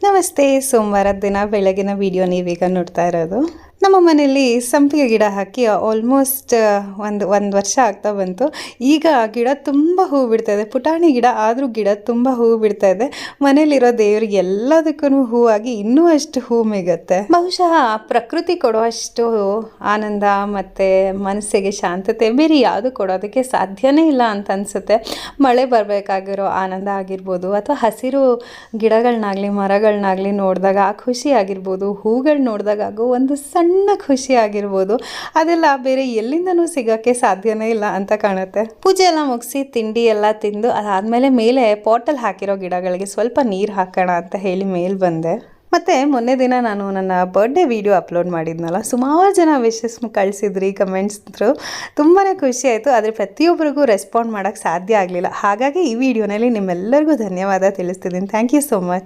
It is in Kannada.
ನಮಸ್ತೆ. ಸೋಮವಾರದ ದಿನ ಬೆಳಗಿನ ವಿಡಿಯೋ ನೀವೀಗ ನೋಡ್ತಾ ಇರೋದು. ನಮ್ಮ ಮನೆಯಲ್ಲಿ ಸಂಪಿಗೆ ಗಿಡ ಹಾಕಿ ಆಲ್ಮೋಸ್ಟ್ ಒಂದು ವರ್ಷ ಆಗ್ತಾ ಬಂತು. ಈಗ ಗಿಡ ತುಂಬ ಹೂ ಬಿಡ್ತಾ ಇದೆ. ಪುಟಾಣಿ ಗಿಡ ಆದರೂ ಗಿಡ ತುಂಬ ಹೂ ಬಿಡ್ತಾ ಇದೆ. ಮನೇಲಿರೋ ದೇವ್ರಿಗೆ ಎಲ್ಲದಕ್ಕೂ ಹೂವಾಗಿ ಇನ್ನೂ ಅಷ್ಟು ಹೂ ಮೇಗುತ್ತೆ. ಬಹುಶಃ ಪ್ರಕೃತಿ ಕೊಡುವಷ್ಟು ಆನಂದ ಮತ್ತು ಮನಸ್ಸಿಗೆ ಶಾಂತತೆ ಬೇರೆ ಯಾವುದು ಕೊಡೋದಕ್ಕೆ ಸಾಧ್ಯನೇ ಇಲ್ಲ ಅಂತ ಅನಿಸುತ್ತೆ. ಮಳೆ ಬರಬೇಕಾಗಿರೋ ಆನಂದ ಆಗಿರ್ಬೋದು, ಅಥವಾ ಹಸಿರು ಗಿಡಗಳನ್ನಾಗಲಿ ಮರಗಳನ್ನಾಗಲಿ ನೋಡಿದಾಗ ಆ ಖುಷಿ ಆಗಿರ್ಬೋದು, ಹೂಗಳು ನೋಡಿದಾಗ ಆಗೋ ಒಂದು ಸಣ್ಣ ಖುಷಿ ಆಗಿರ್ಬೋದು, ಅದೆಲ್ಲ ಬೇರೆ ಎಲ್ಲಿಂದನೂ ಸಿಗೋಕ್ಕೆ ಸಾಧ್ಯನೇ ಇಲ್ಲ ಅಂತ ಕಾಣುತ್ತೆ. ಪೂಜೆ ಎಲ್ಲ ಮುಗಿಸಿ ತಿಂಡಿ ಎಲ್ಲ ತಿಂದು ಅದಾದಮೇಲೆ ಮೇಲೆ ಪಾಟಲ್ಲಿ ಹಾಕಿರೋ ಗಿಡಗಳಿಗೆ ಸ್ವಲ್ಪ ನೀರು ಹಾಕೋಣ ಅಂತ ಹೇಳಿ ಮೇಲೆ ಬಂದೆ. ಮತ್ತು ಮೊನ್ನೆ ದಿನ ನಾನು ನನ್ನ ಬರ್ಡೇ ವಿಡಿಯೋ ಅಪ್ಲೋಡ್ ಮಾಡಿದ್ನಲ್ಲ, ಸುಮಾರು ಜನ ವಿಶಸ್ ಕಳಿಸಿದ್ರಿ, ಕಮೆಂಟ್ಸ್ ಥ್ರೂ. ತುಂಬಾ ಖುಷಿ ಆಯಿತು. ಆದರೆ ಪ್ರತಿಯೊಬ್ಬರಿಗೂ ರೆಸ್ಪಾಂಡ್ ಮಾಡೋಕ್ಕೆ ಸಾಧ್ಯ ಆಗಲಿಲ್ಲ. ಹಾಗಾಗಿ ಈ ವಿಡಿಯೋನಲ್ಲಿ ನಿಮ್ಮೆಲ್ಲರಿಗೂ ಧನ್ಯವಾದ ತಿಳಿಸ್ತಿದ್ದೀನಿ. Thank you so much.